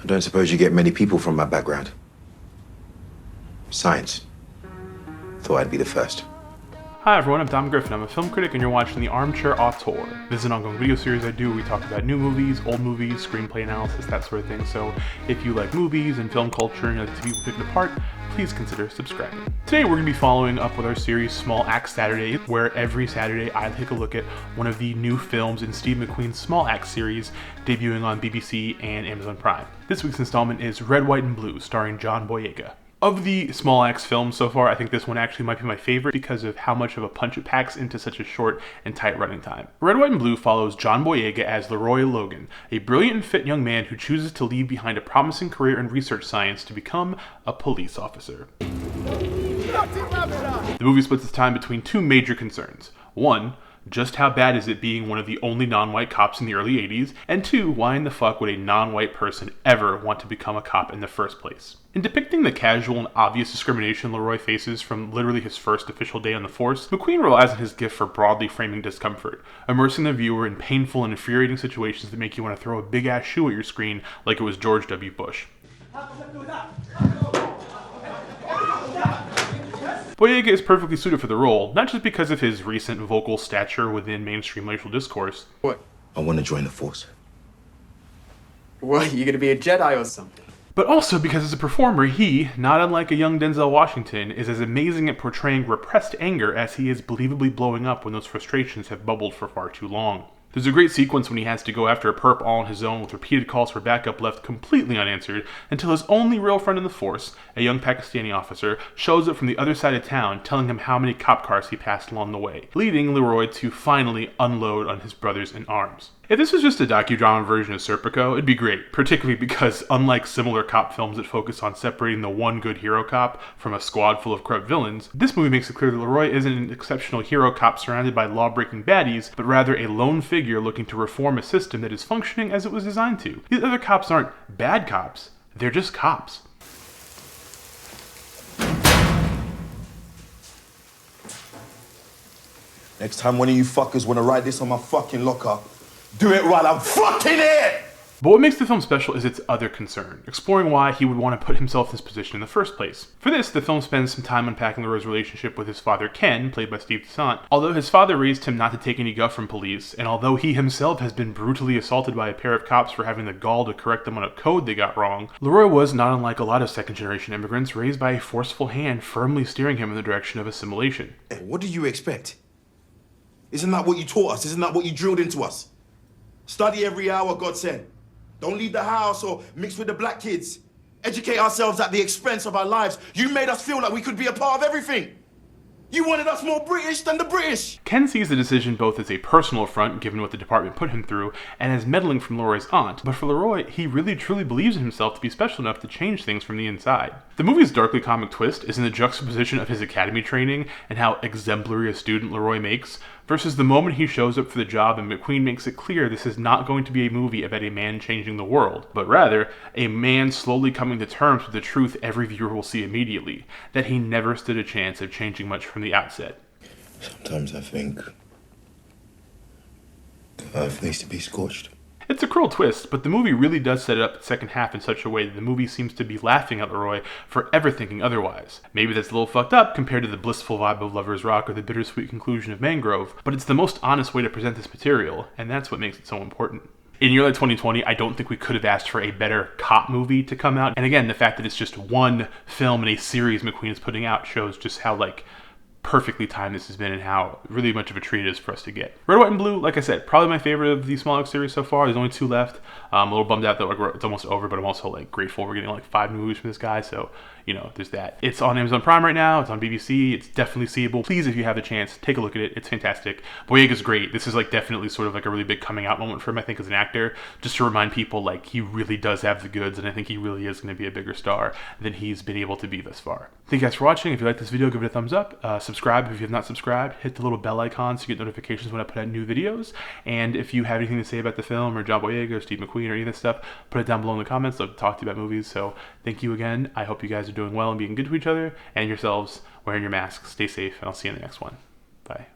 I don't suppose you get many people from my background. Science. Thought I'd be the first. Hi everyone, I'm Dom Griffin. I'm a film critic and you're watching the Armchair Auteur. This is an ongoing video series I do where we talk about new movies, old movies, screenplay analysis, that sort of thing. So if you like movies and film culture and you like to see people pick it apart, please consider subscribing. Today we're going to be following up with our series Small Axe Saturday, where every Saturday I take a look at one of the new films in Steve McQueen's Small Axe series, debuting on BBC and Amazon Prime. This week's installment is Red, White, and Blue, starring John Boyega. Of the Small Axe films so far, I think this one actually might be my favorite because of how much of a punch it packs into such a short and tight running time. Red, White, and Blue follows John Boyega as Leroy Logan, a brilliant and fit young man who chooses to leave behind a promising career in research science to become a police officer. The movie splits its time between two major concerns. One, just how bad is it being one of the only non-white cops in the early 80s? And two, why in the fuck would a non-white person ever want to become a cop in the first place? In depicting the casual and obvious discrimination Leroy faces from literally his first official day on the force, McQueen relies on his gift for broadly framing discomfort, immersing the viewer in painful and infuriating situations that make you want to throw a big-ass shoe at your screen like it was George W. Bush. Boyega is perfectly suited for the role, not just because of his recent vocal stature within mainstream racial discourse. What? I want to join the force. What, you gonna be a Jedi or something? But also because as a performer, he, not unlike a young Denzel Washington, is as amazing at portraying repressed anger as he is believably blowing up when those frustrations have bubbled for far too long. There's a great sequence when he has to go after a perp all on his own with repeated calls for backup left completely unanswered until his only real friend in the force, a young Pakistani officer, shows up from the other side of town telling him how many cop cars he passed along the way, leading Leroy to finally unload on his brothers in arms. If this was just a docudrama version of Serpico, it'd be great, particularly because unlike similar cop films that focus on separating the one good hero cop from a squad full of corrupt villains, this movie makes it clear that Leroy isn't an exceptional hero cop surrounded by law-breaking baddies, but rather a lone figure looking to reform a system that is functioning as it was designed to. These other cops aren't bad cops, they're just cops. Next time one of you fuckers wanna write this on my fucking locker, do it while I'm fucking here! But what makes the film special is its other concern, exploring why he would want to put himself in this position in the first place. For this, the film spends some time unpacking Leroy's relationship with his father Ken, played by Steve Toussaint. Although his father raised him not to take any guff from police, and although he himself has been brutally assaulted by a pair of cops for having the gall to correct them on a code they got wrong, Leroy was, not unlike a lot of second-generation immigrants, raised by a forceful hand firmly steering him in the direction of assimilation. Hey, what do you expect? Isn't that what you taught us? Isn't that what you drilled into us? Study every hour, God said. Don't leave the house or mix with the black kids. Educate ourselves at the expense of our lives. You made us feel like we could be a part of everything. You wanted us more British than the British. Ken sees the decision both as a personal affront, given what the department put him through, and as meddling from Leroy's aunt. But for Leroy, he really truly believes in himself to be special enough to change things from the inside. The movie's darkly comic twist is in the juxtaposition of his academy training and how exemplary a student Leroy makes, versus the moment he shows up for the job and McQueen makes it clear this is not going to be a movie about a man changing the world, but rather a man slowly coming to terms with the truth every viewer will see immediately, that he never stood a chance of changing much from the outset. Sometimes I think the earth needs to be scorched. It's a cruel twist, but the movie really does set it up the second half in such a way that the movie seems to be laughing at Leroy for ever thinking otherwise. Maybe that's a little fucked up compared to the blissful vibe of Lover's Rock or the bittersweet conclusion of Mangrove, but it's the most honest way to present this material, and that's what makes it so important. In year like 2020, I don't think we could have asked for a better cop movie to come out, and again, the fact that it's just one film in a series McQueen is putting out shows just how, perfectly timed this has been and how really much of a treat it is for us to get. Red, White, and Blue, like I said, probably my favorite of the Small Axe series so far. There's only 2 left. I'm a little bummed out that it's almost over, but I'm also grateful we're getting 5 movies from this guy, so there's that. It's on Amazon Prime right now. It's on BBC. It's definitely seeable. Please, if you have the chance, take a look at it. It's fantastic. Boyega's great. This is definitely sort of a really big coming out moment for him, I think, as an actor, just to remind people he really does have the goods, and I think he really is going to be a bigger star than he's been able to be thus far. Thank you guys for watching. If you like this video, give it a thumbs up. Subscribe if you have not subscribed. Hit the little bell icon so you get notifications when I put out new videos. And if you have anything to say about the film or John Boyega or Steve McQueen or any of this stuff, put it down below in the comments. I'll talk to you about movies. So thank you again. I hope you guys are doing well and being good to each other and yourselves, wearing your masks. Stay safe, and I'll see you in the next one. Bye.